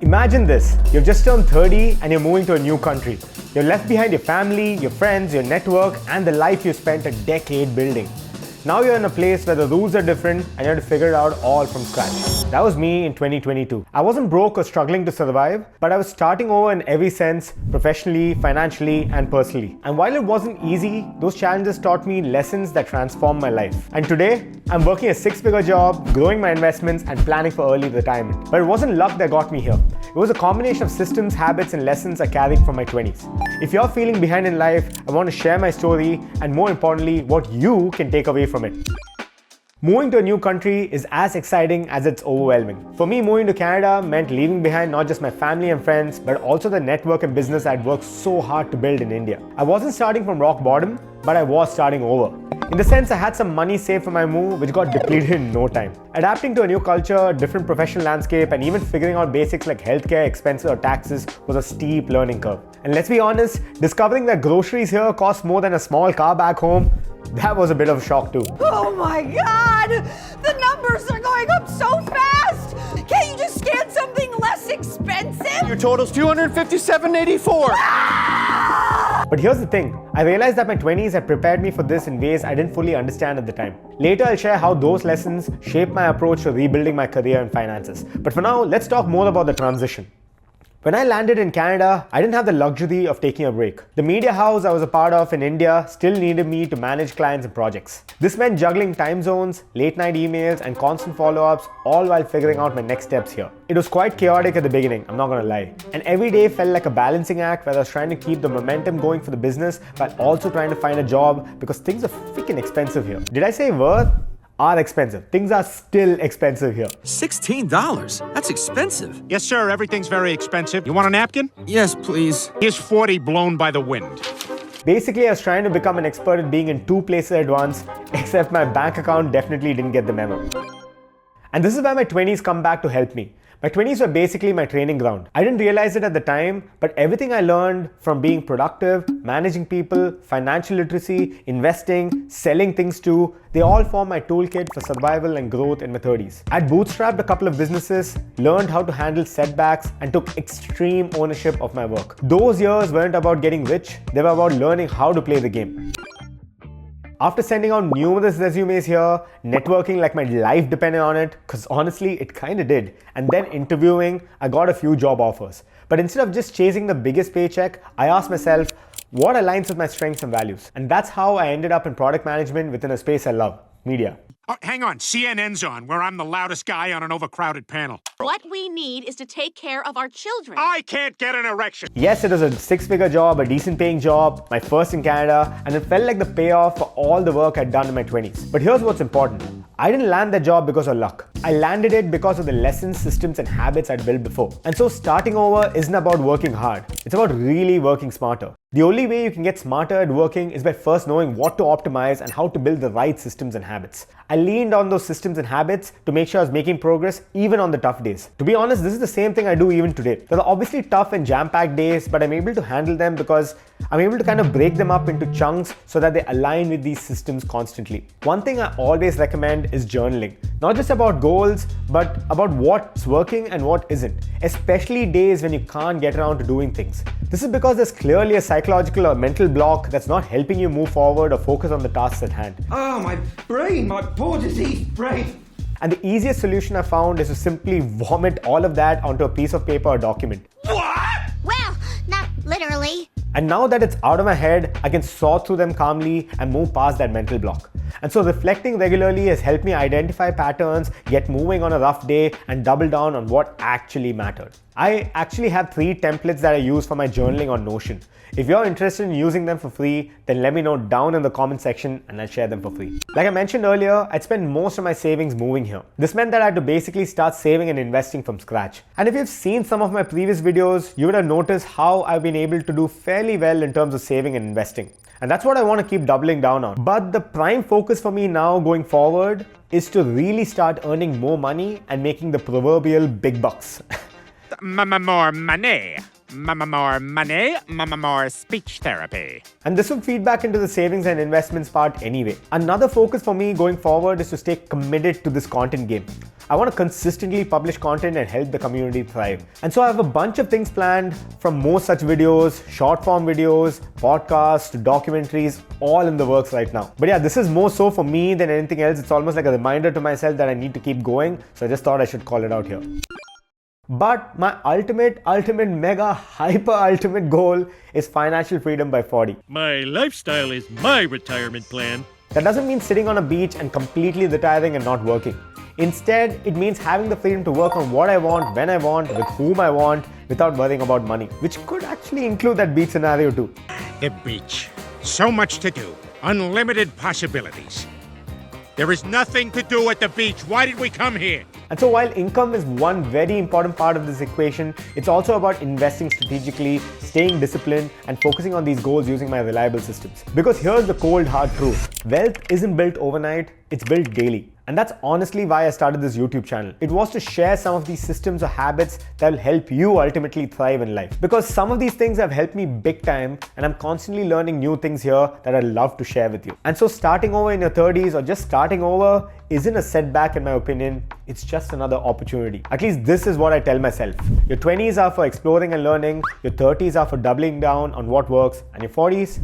Imagine this, you've just turned 30 and you're moving to a new country. You've left behind your family, your friends, your network, and the life you spent a decade building. Now you're in a place where the rules are different and you have to figure it out all from scratch. That was me in 2022. I wasn't broke or struggling to survive, but I was starting over in every sense, professionally, financially, and personally. And while it wasn't easy, those challenges taught me lessons that transformed my life. And today, I'm working a 6-figure job, growing my investments, and planning for early retirement. But it wasn't luck that got me here. It was a combination of systems, habits, and lessons I carried from my 20s. If you're feeling behind in life, I want to share my story and, more importantly, what you can take away from it. Moving to a new country is as exciting as it's overwhelming. For me, moving to Canada meant leaving behind not just my family and friends, but also the network and business I'd worked so hard to build in India. I wasn't starting from rock bottom, but I was starting over. In the sense, I had some money saved for my move, which got depleted in no time. Adapting to a new culture, different professional landscape, and even figuring out basics like healthcare, expenses, or taxes was a steep learning curve. And let's be honest, discovering that groceries here cost more than a small car back home, that was a bit of a shock too. Oh my God! The numbers are going up so fast! Can't you just scan something less expensive? Your total's $257.84. But here's the thing, I realized that my 20s had prepared me for this in ways I didn't fully understand at the time. Later, I'll share how those lessons shaped my approach to rebuilding my career and finances. But for now, let's talk more about the transition. When I landed in Canada, I didn't have the luxury of taking a break. The media house I was a part of in India still needed me to manage clients and projects. This meant juggling time zones, late night emails, and constant follow-ups, all while figuring out my next steps here. It was quite chaotic at the beginning, I'm not gonna lie. And every day felt like a balancing act where I was trying to keep the momentum going for the business while also trying to find a job because things are freaking expensive here. Did I say worth? Are expensive. Things are still expensive here. $16? That's expensive. Yes, sir. Everything's very expensive. You want a napkin? Yes, please. Here's 40 blown by the wind. Basically, I was trying to become an expert at being in 2 places at once, except my bank account definitely didn't get the memo. And this is where my 20s come back to help me. My 20s were basically my training ground. I didn't realize it at the time, but everything I learned from being productive, managing people, financial literacy, investing, selling things too, they all form my toolkit for survival and growth in my 30s. I'd bootstrapped a couple of businesses, learned how to handle setbacks, and took extreme ownership of my work. Those years weren't about getting rich, they were about learning how to play the game. After sending out numerous resumes here, networking like my life depended on it, because honestly, it kinda did, and then interviewing, I got a few job offers. But instead of just chasing the biggest paycheck, I asked myself, what aligns with my strengths and values? And that's how I ended up in product management within a space I love, media. Oh, hang on. CNN's on, where I'm the loudest guy on an overcrowded panel. What we need is to take care of our children. I can't get an erection. Yes, it was a 6-figure job, a decent paying job, my first in Canada, and it felt like the payoff for all the work I'd done in my 20s. But here's what's important. I didn't land that job because of luck. I landed it because of the lessons, systems, and habits I'd built before. And so starting over isn't about working hard. It's about really working smarter. The only way you can get smarter at working is by first knowing what to optimize and how to build the right systems and habits. I leaned on those systems and habits to make sure I was making progress even on the tough days. To be honest, this is the same thing I do even today. There are obviously tough and jam-packed days, but I'm able to handle them because I'm able to kind of break them up into chunks so that they align with these systems constantly. One thing I always recommend is journaling. Not just about goals, but about what's working and what isn't, especially days when you can't get around to doing things. This is because there's clearly a psychological or mental block that's not helping you move forward or focus on the tasks at hand. Oh, my brain, my poor diseased brain. And the easiest solution I found is to simply vomit all of that onto a piece of paper or document. What? Well, not literally. And now that it's out of my head, I can sort through them calmly and move past that mental block. And so reflecting regularly has helped me identify patterns, get moving on a rough day, and double down on what actually mattered. I actually have 3 templates that I use for my journaling on Notion. If you're interested in using them for free, then let me know down in the comment section and I'll share them for free. Like I mentioned earlier, I'd spent most of my savings moving here. This meant that I had to basically start saving and investing from scratch. And if you've seen some of my previous videos, you would have noticed how I've been able to do fairly well in terms of saving and investing. And that's what I want to keep doubling down on. But the prime focus for me now going forward is to really start earning more money and making the proverbial big bucks. More money. More money, more speech therapy. And this would feed back into the savings and investments part anyway. Another focus for me going forward is to stay committed to this content game. I want to consistently publish content and help the community thrive. And so I have a bunch of things planned, from more such videos, short form videos, podcasts, to documentaries, all in the works right now. But yeah, this is more so for me than anything else. It's almost like a reminder to myself that I need to keep going. So I just thought I should call it out here. But my ultimate, mega, hyper ultimate goal is financial freedom by 40. My lifestyle is my retirement plan. That doesn't mean sitting on a beach and completely retiring and not working. Instead, it means having the freedom to work on what I want, when I want, with whom I want, without worrying about money, which could actually include that beach scenario too. The beach. So much to do. Unlimited possibilities. There is nothing to do at the beach. Why did we come here? And so while income is one very important part of this equation, it's also about investing strategically, staying disciplined, and focusing on these goals using my reliable systems. Because here's the cold hard truth. Wealth isn't built overnight, it's built daily. And that's honestly why I started this YouTube channel. It was to share some of these systems or habits that will help you ultimately thrive in life. Because some of these things have helped me big time, and I'm constantly learning new things here that I'd love to share with you. And so starting over in your 30s or just starting over isn't a setback in my opinion, it's just another opportunity. At least this is what I tell myself. Your 20s are for exploring and learning, your 30s are for doubling down on what works, and your 40s,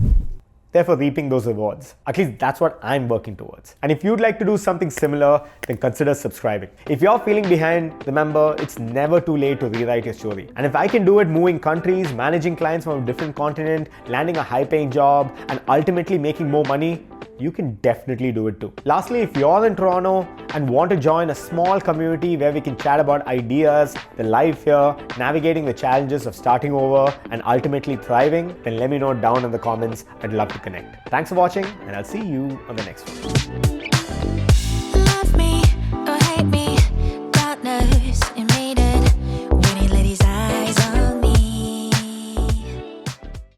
therefore reaping those rewards. At least that's what I'm working towards. And if you'd like to do something similar, then consider subscribing. If you're feeling behind, remember, it's never too late to rewrite your story. And if I can do it moving countries, managing clients from a different continent, landing a high-paying job, and ultimately making more money, you can definitely do it too. Lastly, if you're in Toronto and want to join a small community where we can chat about ideas, the life here, navigating the challenges of starting over, and ultimately thriving, then let me know down in the comments. I'd love to connect. Thanks for watching, and I'll see you on the next one.